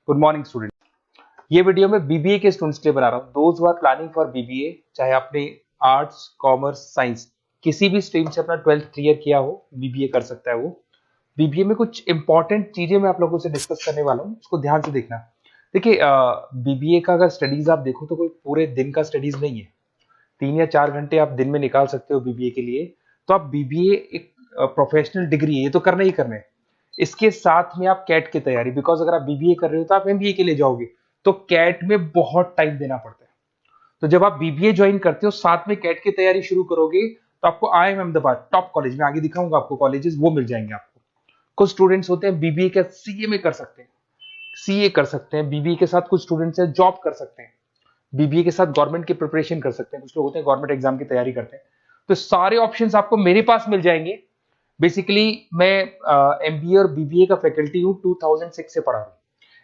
Good morning student. ये video मैं BBA के स्टूडेंट्स के लिए बना रहा हूँ। Those who are planning for BBA, चाहे आपने आर्ट्स, कॉमर्स, साइंस किसी भी स्ट्रीम से अपना 12th क्लियर किया हो, बीबीए कर सकता है वो। बीबीए में कुछ इंपॉर्टेंट चीजें मैं आप लोगों से डिस्कस करने वाला हूँ, उसको ध्यान से देखना। देखिए, बीबीए का अगर स्टडीज आप देखो तो कोई पूरे दिन का स्टडीज नहीं है। 3 या 4 घंटे आप दिन में निकाल सकते हो बीबीए के लिए। तो आप बीबीए एक प्रोफेशनल डिग्री है, ये तो करना ही करना है। इसके साथ में आप कैट की तैयारी, बिकॉज अगर आप बीबीए कर रहे हो तो आप एमबीए के लिए जाओगे, तो कैट में बहुत टाइम देना पड़ता है। तो जब आप बीबीए ज्वाइन करते हो, साथ में कैट की तैयारी शुरू करोगे, तो आपको आईआईएम अहमदाबाद टॉप कॉलेज में, आगे दिखाऊंगा आपको कॉलेजेस, वो मिल जाएंगे आपको। कुछ स्टूडेंट्स होते हैं बीबीए के सीए में कर सकते हैं, सीए कर सकते हैं बीबीए के साथ। कुछ स्टूडेंट्स हैं जॉब कर सकते हैं, बीबीए के साथ गवर्नमेंट की प्रिपरेशन कर सकते हैं। कुछ लोग होते हैं गवर्नमेंट एग्जाम की तैयारी करते हैं। तो सारे ऑप्शंस आपको मेरे पास मिल जाएंगे। बेसिकली मैं एमबीए और बीबीए का फैकल्टी हूँ, 2006 से पढ़ा रहा हूँ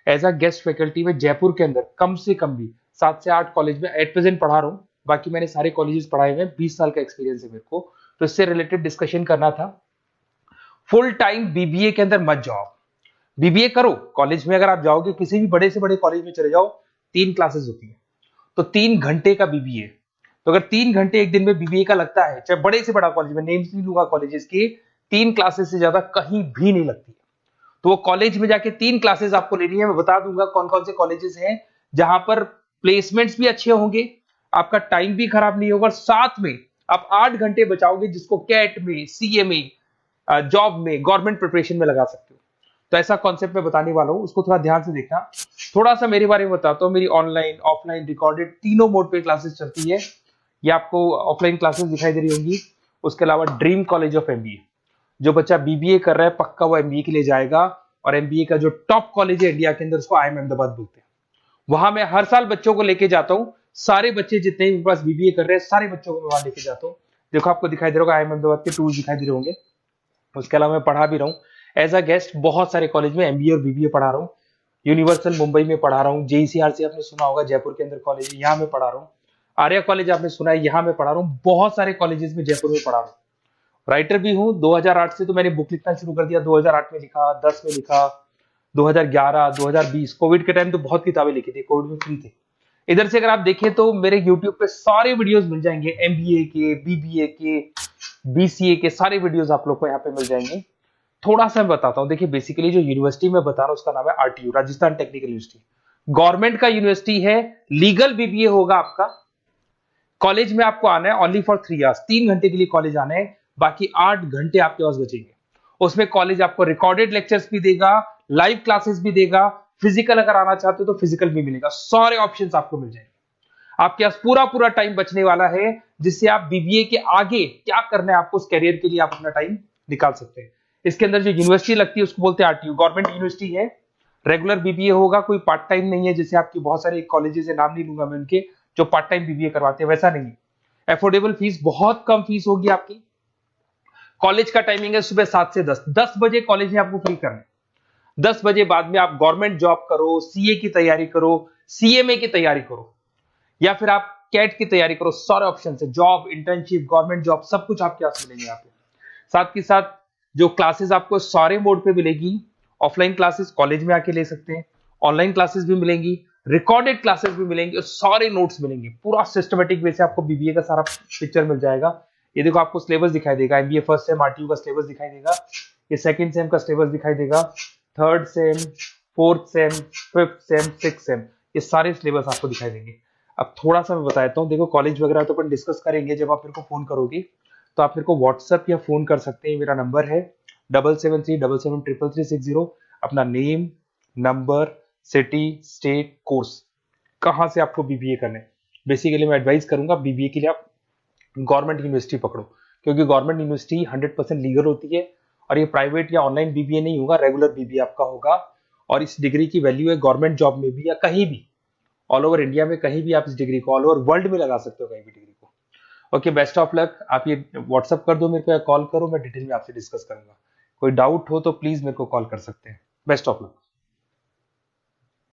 एज अ गेस्ट फैकल्टी में जयपुर के अंदर। कम से कम भी 7 से 8 कॉलेज में एट प्रेजेंट पढ़ा रहा हूँ। बाकी मैंने सारे कॉलेजेस पढ़ाए हुए हैं, 20 साल का एक्सपीरियंस है मेरे को। तो इससे रिलेटेड डिस्कशन करना था। फुल टाइम बीबीए के अंदर मत जाओ, बीबीए करो। कॉलेज में अगर आप जाओगे, किसी भी बड़े से बड़े कॉलेज में चले जाओ, 3 क्लासेस होती है, तो 3 घंटे का बीबीए। तो अगर 3 घंटे एक दिन में बीबीए का लगता है, चाहे बड़े से बड़ा कॉलेज में, नेम्स नहीं लूंगा कॉलेजेस की, 3 क्लासेस से ज्यादा कहीं भी नहीं लगती है। तो वो कॉलेज में जाके 3 क्लासेस आपको लेनी है। मैं बता दूंगा कौन कौन से कॉलेजेस हैं जहां पर प्लेसमेंट्स भी अच्छे होंगे, आपका टाइम भी खराब नहीं होगा, और साथ में आप 8 घंटे बचाओगे, जिसको कैट में, सीए में, जॉब में, गवर्नमेंट प्रिपरेशन में लगा सकते हो। तो ऐसा कॉन्सेप्ट मैं बताने वाला हूं, उसको थोड़ा ध्यान से देखना। थोड़ा सा मेरे बारे में बताता हूँ। मेरी ऑनलाइन, ऑफलाइन, रिकॉर्डेड तीनों मोड पे क्लासेस चलती है। ये आपको ऑफलाइन क्लासेस दिखाई दे रही होंगी। उसके अलावा ड्रीम कॉलेज ऑफ एमबीए, जो बच्चा बीबीए कर रहा है पक्का वो एमबीए के लिए जाएगा। और एमबीए का जो टॉप कॉलेज है इंडिया के अंदर, उसको आईआईएम अहमदाबाद बोलते हैं। वहां मैं हर साल बच्चों को लेके जाता हूँ। सारे बच्चे जितने मेरे पास बीबीए कर रहे हैं, सारे बच्चों को मैं वहां लेके जाता हूँ। देखो, आपको दिखाई दे रहा होगा, आईआईएम अहमदाबाद के टूर्स दिखाई दे रहे होंगे। उसके अलावा मैं पढ़ा भी रहा हूँ एज अ गेस्ट बहुत सारे कॉलेज में, एमबीए और बीबीए पढ़ा रहा हूँ। यूनिवर्सल मुंबई में पढ़ा रहा हूँ, जेईसीआरसी आपने सुना होगा, जयपुर के अंदर कॉलेज है, यहाँ मैं पढ़ा रहा हूँ। आर्या कॉलेज आपने सुना है, यहाँ मैं पढ़ा रहा हूँ। बहुत सारे कॉलेजेस में जयपुर में पढ़ा रहा हूँ। राइटर भी हूँ। 2008 से तो मैंने बुक लिखना शुरू कर दिया। 2008 में लिखा, 10 में लिखा, 2011, 2020 कोविड के टाइम तो बहुत किताबें लिखी थी, कोविड में फ्री थे। इधर से अगर आप देखें तो मेरे यूट्यूब पे सारे वीडियोस मिल जाएंगे, एमबीए के, बीबीए के, बीसीए के सारे वीडियोस आप लोग को यहाँ पे मिल जाएंगे। थोड़ा सा मैं बताता हूँ। देखिए, बेसिकली जो यूनिवर्सिटी में बता रहा हूँ उसका नाम है RTU, Rajasthan technical university. Government का यूनिवर्सिटी है। लीगल बीबीए होगा आपका। कॉलेज में आपको आना है ओनली फॉर 3 आवर्स, 3 घंटे के लिए कॉलेज आना है। बाकी 8 घंटे आपके पास बचेंगे। उसमें कॉलेज आपको रिकॉर्डेड लेक्चर्स भी देगा, लाइव क्लासेस भी देगा। फिजिकल अगर आना चाहते हो तो फिजिकल भी मिलेगा। सारे ऑप्शंस आपको मिल जाएंगे। आपके पास पूरा पूरा टाइम बचने वाला है, जिससे आप बीबीए के आगे क्या करना है आपको, उस कैरियर के लिए आप अपना टाइम निकाल सकते हैं। इसके अंदर जो यूनिवर्सिटी लगती है उसको बोलते हैं आरटीयू, गवर्नमेंट यूनिवर्सिटी है। रेगुलर बीबीए होगा, कोई पार्ट टाइम नहीं है, जैसे आपकी बहुत सारे कॉलेजेस है, नाम नहीं लूंगा मैं उनके, जो पार्ट टाइम बीबीए करवाते हैं, वैसा नहीं है। एफोर्डेबल फीस, बहुत कम फीस होगी आपकी। कॉलेज का टाइमिंग है सुबह 7 से 10। 10 बजे कॉलेज में आपको फ्री करना है। 10 बजे बाद में आप गवर्नमेंट जॉब करो, सीए की तैयारी करो, सीएमए की तैयारी करो, या फिर आप कैट की तैयारी करो। सारे ऑप्शन है, जॉब, इंटर्नशिप, गवर्नमेंट जॉब, सब कुछ आपके पास मिलेंगे यहाँ पे। साथ के साथ जो क्लासेस आपको सारे मोड पे मिलेगी। ऑफलाइन क्लासेस कॉलेज में आके ले सकते हैं, ऑनलाइन क्लासेस भी मिलेंगी, रिकॉर्डेड क्लासेस भी मिलेंगी, और सारे नोट्स मिलेंगे। पूरा सिस्टमेटिक वे से आपको बीबीए का सारा पिक्चर मिल जाएगा। ये देखो, आपको सिलेबस दिखाई देगा, एमबीए फर्स्ट सेम आरटीयू का सिलेबस दिखाई देगा, ये सेकंड सेम का सिलेबस दिखाई देगा, third same, fourth same, fifth sem, six same, ये सारे सिलेबस आपको दिखाई देंगे। अब थोड़ा सा मैं बता देता हूँ। देखो, कॉलेज वगैरह तो अपन डिस्कस करेंगे जब आप मेरे को फोन करोगे, तो आप मेरे को व्हाट्सएप या फोन कर सकते हैं। मेरा नंबर है 7737733360। अपना name, number, city, state, course, कहाँ से आपको बीबीए करना है। बेसिकली मैं एडवाइस करूंगा बीबीए के लिए आप गवर्नमेंट यूनिवर्सिटी पकड़ो, क्योंकि गवर्नमेंट यूनिवर्सिटी 100% लीगल होती है। और ये प्राइवेट या ऑनलाइन बीबीए नहीं होगा, रेगुलर बीबीए आपका होगा। और इस डिग्री की वैल्यू है गवर्नमेंट जॉब में भी, या कहीं भी ऑल ओवर इंडिया में, कहीं भी आप इस डिग्री को, ऑल ओवर वर्ल्ड में लगा सकते हो कहीं भी डिग्री को। Okay, best of luck. आप ये व्हाट्सअप कर दो मेरे को या कॉल करो, मैं डिटेल में आपसे डिस्कस करूंगा। कोई डाउट हो तो प्लीज मेरे को कॉल कर सकते हैं। Best of luck.